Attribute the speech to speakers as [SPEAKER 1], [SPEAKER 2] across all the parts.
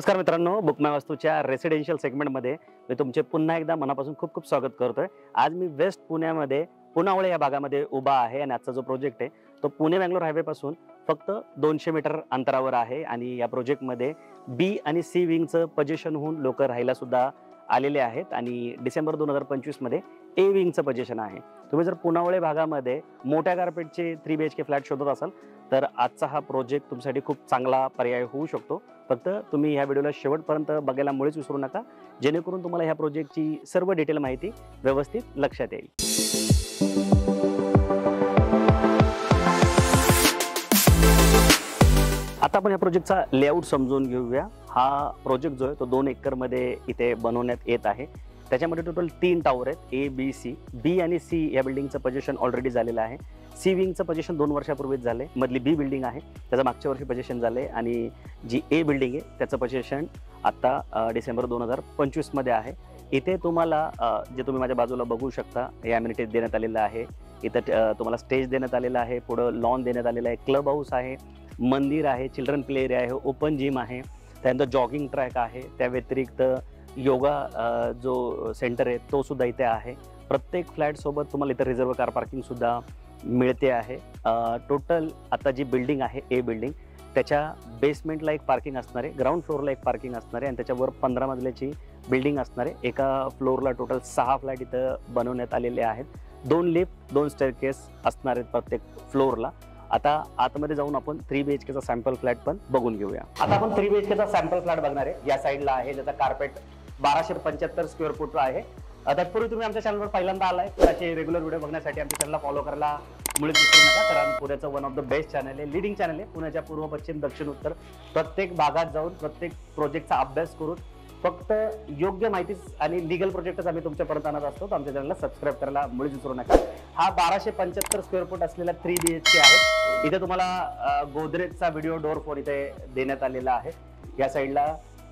[SPEAKER 1] नमस्कार मित्रांनो, बुक माय वास्तूच्या रेसिडेन्शियल सेगमेंटमध्ये मी तुमचे पुन्हा एकदा मनापासून खूप खूप स्वागत करतोय। आज मी वेस्ट पुण्यामध्ये पुनावळे या भागामध्ये उभा आहे आणि आजचा जो प्रोजेक्ट आहे तो पुणे बंगलोर हायवे पासून फक्त 200 मीटर अंतरावर आहे आणि या प्रोजेक्टमध्ये बी आणि सी विंगचं पोझिशन होऊन लोक राहायला सुद्धा आलेले आहेत आणि डिसेंबर 2025 मध्ये ए विंगचं पोझिशन आहे। तुम्ही जर पुनावळे भागामध्ये मोठ्या कार्पेटचे 3 BHK फ्लॅट शोधत असाल तर आजचा हा प्रोजेक्ट तुमच्यासाठी खूप चांगला पर्याय होऊ शकतो। फक्त तुम्ही ह्या व्हिडिओला शेवटपर्यंत बघायला मुळीच विसरू नका, जेणेकरून तुम्हाला ह्या प्रोजेक्टची सर्व डिटेल माहिती व्यवस्थित लक्षात येईल। आता आपण या प्रोजेक्टचा लेआउट समजून घेऊया। हा प्रोजेक्ट जो आहे तो 2 एकरमध्ये इथे बनवण्यात येत आहे। त्याच्यामध्ये टोटल 3 टावर आहेत, ए बी सी। बी आणि सी या बिल्डिंगचं पोझिशन ऑलरेडी झालेलं आहे। सी विंगचं पोझिशन 2 वर्षापूर्वीच झाले। मधली बी बिल्डिंग आहे त्याचं मागच्या वर्षी पोझिशन झाले आणि जी ए बिल्डिंग आहे त्याचं पोझिशन आता डिसेंबर 2025 मध्ये आहे। इथे तुम्हाला जे तुम्ही माझ्या बाजूला बघू शकता या अम्युनिटीज देण्यात आलेलं आहे। इथं तुम्हाला स्टेज देण्यात आलेला आहे, पुढं लॉन देण्यात आलेला आहे, क्लब हाऊस आहे, मंदिर आहे, चिल्ड्रन प्ले एरिया आहे, ओपन जिम आहे, त्यानंतर जॉगिंग ट्रॅक आहे, त्या व्यतिरिक्त योगा जो सेंटर आहे तो सुद्धा इथे आहे। प्रत्येक फ्लॅट सोबत तुम्हाला इथे रिझर्व्ह कार पार्किंग सुद्धा मिळते आहे। टोटल आता जी बिल्डिंग आहे ए बिल्डिंग त्याच्या बेसमेंटला एक पार्किंग असणार आहे, ग्राउंड फ्लोअरला एक पार्किंग असणार आहे आणि त्याच्यावर 15 मजल्याची बिल्डिंग असणार आहे। एका फ्लोअरला टोटल 6 फ्लॅट इथं बनवण्यात आलेले आहेत। 2 लिफ्ट 2 स्टेअरकेस असणार आहेत प्रत्येक फ्लोअरला। आता आतमध्ये जाऊन आपण 3 BHK चा सॅम्पल फ्लॅट पण बघून घेऊया। आता आपण 3 BHK चा सॅम्पल फ्लॅट बघणार आहे। या साईडला आहे ज्याचा कार्पेट 1275 स्क्वेअर फूट आहे। तत्पूर्वी तुम्ही आमच्या चॅनलवर पहिल्यांदा आलाय तर असे रेग्युलर व्हिडिओ बघण्यासाठी आमच्या चॅनलला फॉलो करायला मुळीच विसरू नका, कारण पुण्याचं one of the best channel आहे, लीडिंग चॅनल आहे। पुण्याच्या पूर्व पश्चिम दक्षिण उत्तर प्रत्येक भागात जाऊन प्रत्येक प्रोजेक्टचा अभ्यास करून फक्त योग्य माहिती आणि लीगल प्रोजेक्टच आम्ही तुमच्यापर्यंत आणत असतो। तर आमच्या चॅनलला सबस्क्राईब करायला मुळीच विसरू नका। हा 1275 स्क्वेअर फूट असलेला 3 BHK आहे। इथे तुम्हाला गोदरेजचा व्हिडिओ डोर फोन इथे देण्यात आलेला आहे। या साईडला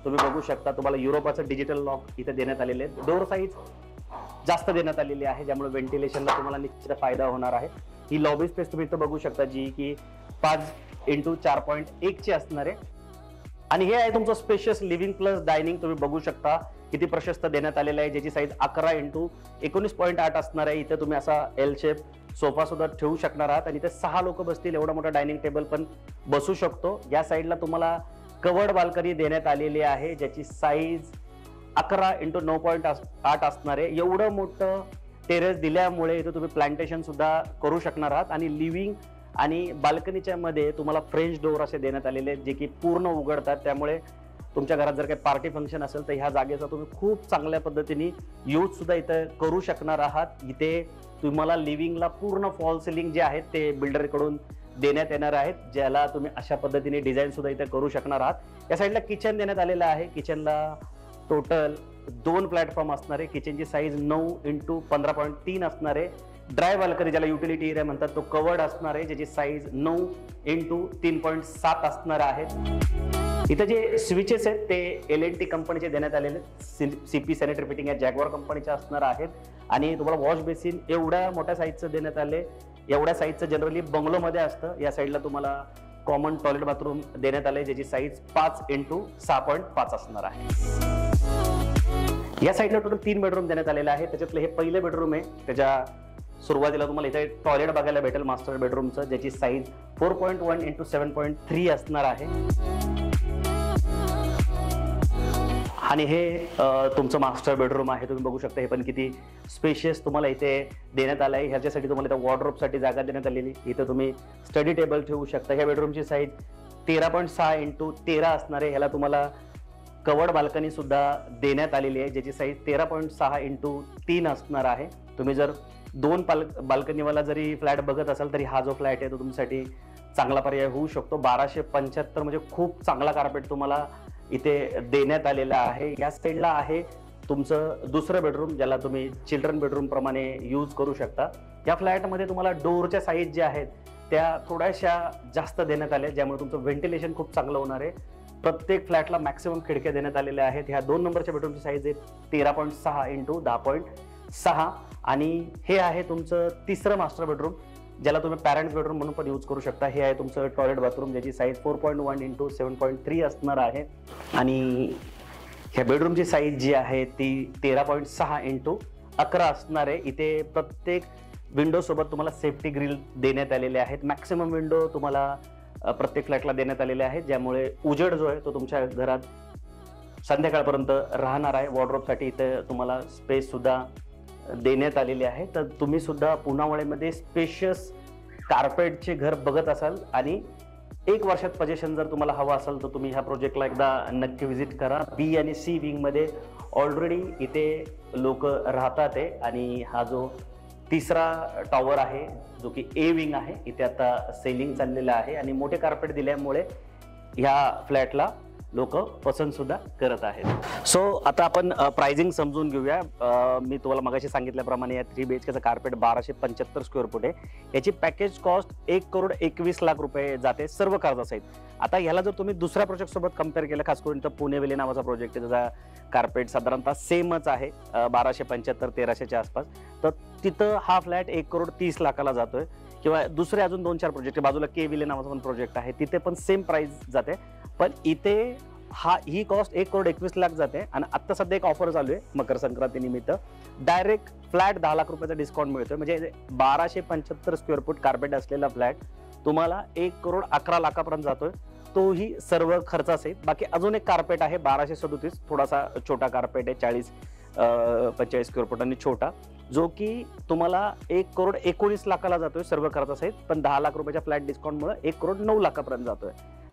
[SPEAKER 1] तुम्ही बघू शकता तुम्हाला युरोपाचं डिजिटल लॉक इथे देण्यात आलेले आहे। डोर साईज जास्त देण्यात आलेली आहे ज्यामुळे व्हेंटिलेशनला तुम्हाला निश्चित फायदा होणार आहे। ही लॉबी स्पेस तुम्ही इथं बघू शकता जी की 5x4.1 ची असणार आहे आणि हे आहे तुमचं स्पेशियस लिव्हिंग प्लस डायनिंग। तुम्ही बघू शकता किती प्रशस्त देण्यात आलेलं आहे, ज्याची साईज 11x19.8 असणार आहे। इथे तुम्ही असा एल शेप सोफा सुद्धा ठेवू शकणार आहात आणि इथे 6 लोक बसतील एवढा मोठा डायनिंग टेबल पण बसू शकतो। या साईडला तुम्हाला कवर्ड बाल्कनी देण्यात आलेली आहे ज्याची साईज 11x9.8 असणार आहे। एवढं मोठं टेरेस दिल्यामुळे इथे तुम्ही प्लांटेशन सुद्धा करू शकणार आहात आणि लिव्हिंग आणि बाल्कनीच्या मध्ये तुम्हाला फ्रेंच डोर असे देण्यात आलेले आहेत जे की पूर्ण उघडतात। त्यामुळे तुमच्या घरात जर काही पार्टी फंक्शन असेल तर ह्या जागेचा तुम्ही खूप चांगल्या पद्धतीने यूज सुद्धा इथे करू शकणार आहात। इथे तुम्हाला लिव्हिंगला पूर्ण फॉल सिलिंग जे आहेत ते बिल्डरकडून देण्यात येणार आहेत, ज्याला तुम्ही अशा पद्धतीने डिझाईन सुद्धा इथे करू शकणार आहात। या साईडला किचन देण्यात आलेलं आहे। किचनला टोटल 2 प्लॅटफॉर्म असणार आहे। किचनची साईज 9x15.3 असणार आहे। ड्राय बाल्कनी ज्याला युटिलिटी एरिया म्हणतात तो कवर्ड असणार आहे ज्याची साईज 9x3.7 असणार आहे। इथे जे स्विचेस आहेत ते L&T कंपनीचे देण्यात आलेले आहेत। CP सॅनिटरी फिटिंग या जॅग्वार कंपनीचे असणार आहेत आणि तुम्हाला वॉश बेसिन एवढ्या मोठ्या साईजचं देण्यात आले। एवढ्या साईजचं जनरली बंगलोमध्ये असतं। या साईडला तुम्हाला कॉमन टॉयलेट बाथरूम देण्यात आले ज्याची साईज 5x6.5 असणार आहे। या साईडला टोटल 3 बेडरूम देण्यात आलेले आहे। त्याच्यातलं हे पहिले बेडरूम आहे। त्याच्या सुरुवातीला तुम्हाला इथे टॉयलेट बघायला भेटेल मास्टर बेडरूमचं ज्याची साईज 4.1x7.3 असणार आहे आणि हे तुमचं मास्टर बेडरूम आहे। तुम्ही बघू शकता हे पण किती स्पेशियस तुम्हाला इथे देण्यात आलं आहे। ह्याच्यासाठी तुम्हाला इथे वॉर्डरोबसाठी जागा देण्यात आलेली। इथे तुम्ही स्टडी टेबल ठेवू शकता। ह्या बेडरूमची साईज 13.6x13 असणार आहे। ह्याला तुम्हाला कवर्ड बाल्कनी सुद्धा देण्यात आलेली आहे ज्याची साईज 13.6x3 असणार आहे। तुम्ही जर 2 बाल्कनीवाला जरी फ्लॅट बघत असाल तरी हा जो फ्लॅट आहे तो तुमच्यासाठी चांगला पर्याय होऊ शकतो। 1275 म्हणजे खूप चांगला कार्पेट तुम्हाला इथे देण्यात आलेला आहे। या साईडला आहे तुमचं दुसरं बेडरूम ज्याला तुम्ही चिल्ड्रन बेडरूम प्रमाणे यूज करू शकता। या फ्लॅटमध्ये तुम्हाला डोरच्या साईज ज्या आहेत त्या थोड्याशा जास्त देण्यात आल्या ज्यामुळे तुमचं व्हेंटिलेशन खूप चांगलं होणार आहे। प्रत्येक फ्लॅटला मॅक्सिमम खिडक्या देण्यात आलेल्या आहेत। ह्या 2 नंबरच्या बेडरूमची साईज आहे 13.6x10.6 आणि हे आहे तुमचं तिसरं मास्टर बेडरूम, ज्याला तुम्ही पॅरेंट्स बेडरूम म्हणून पण यूज करू शकता. हे आहे तुमचं टॉयलेट बाथरूम, ज्याची साईज 4.1 इंटू 7.3 असणार आहे. आणि ह्या बेडरूमची साईज जी आहे ती 13.6 इंटू 11 असणार आहे. इथे प्रत्येक विंडो सोबत तुम्हाला सेफ्टी ग्रिल देण्यात आलेले आहेत. मॅक्सिमम विंडो तुम्हाला प्रत्येक फ्लॅटला देण्यात आलेले आहेत, ज्यामुळे उजेड जो आहे तो तुमच्या घरात संध्याकाळपर्यंत राहणार आहे. वॉर्डरोबसाठी इथे तुम्हाला स्पेस सुद्धा देण्यात आलेली आहे. तर तुम्ही सुद्धा पुनावळेमध्ये स्पेशियस कार्पेटचे घर बघत असाल आणि 1 वर्षात पोझिशन जर तुम्हाला हवं असेल तर तुम्ही ह्या प्रोजेक्टला एकदा नक्की व्हिजिट करा. बी आणि सी विंगमध्ये ऑलरेडी इथे लोक राहतात आहे. आणि हा जो तिसरा टॉवर आहे जो की ए विंग आहे, इथे आता सेलिंग चाललेलं आहे आणि मोठे कार्पेट दिल्यामुळे ह्या फ्लॅटला लोक पसंत सुद्धा करत आहेत. सो आता आपण प्राइसिंग समजून घेऊया. मी तुम्हाला मगाशी सांगितल्याप्रमाणे या 3 BHKचं कार्पेट 1275 स्क्वेअर फूट आहे. याची पॅकेज कॉस्ट 1,21,00,000 रुपये जाते सर्व खर्चासहित. आता ह्याला जर तुम्ही दुसऱ्या प्रोजेक्ट सोबत कम्पेअर केलं, खास करून तर पुणे वेली नावाचा प्रोजेक्ट आहे, त्याचा कार्पेट साधारणतः सेमच आहे 1275-1300च्या आसपास. तर तिथं हा फ्लॅट 1,30,00,000ला जातोय. किंवा दुसरे अजून 2-4 प्रोजेक्ट, बाजूला के विले नावाचा पण प्रोजेक्ट आहे, तिथे पण सेम प्राइस जाते. पण इथे ही कॉस्ट 1,21,00,000 जाते. आणि आता सध्या एक ऑफर चालू आहे मकर संक्रांती निमित्त, डायरेक्ट फ्लॅट 10 लाख रुपयाचा डिस्काउंट मिळतोय. म्हणजे 1275 स्क्वेअर फूट कार्पेट असलेला फ्लॅट तुम्हाला 1,11,00,000पर्यंत जातोय, तोही सर्व खर्चासहित. बाकी अजून एक कार्पेट आहे 1237, थोडासा छोटा कार्पेट आहे, 40-45 स्क्वेअर फूट आणि छोटा, जो की तुम्हाला 1,19,00,000ला जातोय सर्व खर्चासहित. पण 10 लाख रुपयाच्या फ्लॅट डिस्काउंटमुळे 1,09,00,000पर्यंत जातोय.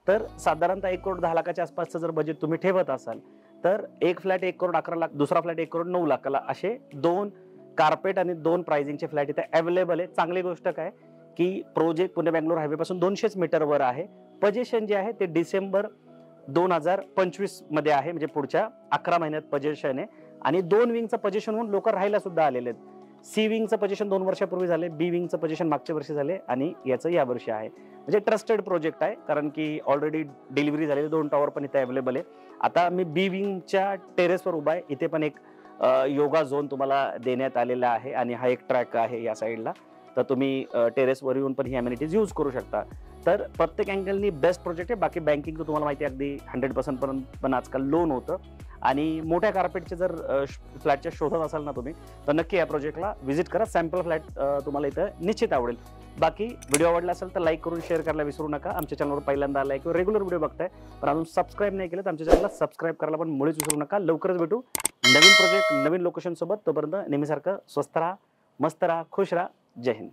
[SPEAKER 1] तर साधारणतः 1,10,00,000च्या आसपासचं जर बजेट तुम्ही ठेवत असाल तर एक फ्लॅट 1,11,00,000, दुसरा फ्लॅट 1,09,00,000ला, असे 2 कार्पेट आणि 2 प्राइसिंगचे फ्लॅट इथे अवेलेबल आहे. चांगली गोष्ट काय की प्रोजेक्ट पुणे बँगलोर हायवे पासून 200 मीटरवर आहे. पोझिशन जे आहे ते डिसेंबर 2025 मध्ये आहे, म्हणजे पुढच्या 11 महिन्यात पोझिशन आहे. आणि 2 विंगचं पोझिशन होऊन लोक राहायला सुद्धा आलेले आहेत. सी विंगचं पोझिशन 2 वर्षापूर्वी झाले, बी विंगचं पोझिशन मागच्या वर्षी झाले आणि याचं या वर्षी आहे. म्हणजे ट्रस्टेड प्रोजेक्ट आहे, कारण की ऑलरेडी डिलिव्हरी झालेले 2 टॉवर पण इथे अवेलेबल आहे. आता मी बी विंगच्या टेरेसवर उभा आहे. इथे पण एक योगा झोन तुम्हाला देण्यात आलेला आहे आणि हा एक ट्रॅक आहे या साईडला. तर तुम्ही टेरेसवर येऊन पण ही अमेनिटीज यूज करू शकता. तर प्रत्येक अँगलनी बेस्ट प्रोजेक्ट आहे. बाकी बँकिंग तुम्हाला माहिती आहे अगदी 100% पर्यंत पण आजकाल लोन होतं. आणि मोठ्या कार्पेटचे जर फ्लॅटच्या शोधत असाल ना तुम्ही, तर नक्की या प्रोजेक्टला व्हिजिट करा. सॅम्पल फ्लॅट तुम्हाला इथं निश्चित आवडेल. बाकी व्हिडिओ आवडला असेल तर लाईक करून शेअर करायला विसरू नका. आमच्या चॅनलवर पहिल्यांदा आलाय किंवा रेग्युलर व्हिडिओ बघताय पण अजून सबस्क्राईब नाही केलं तर आमच्या चॅनलला सबस्क्राईब करायला पण मुळीच विसरू नका. लवकरच भेटू नवीन प्रोजेक्ट नवीन लोकेशन सोबत. तोपर्यंत नेहमीसारखं स्वस्त राहा, मस्त राहा, खुश राहा. जय हिंद.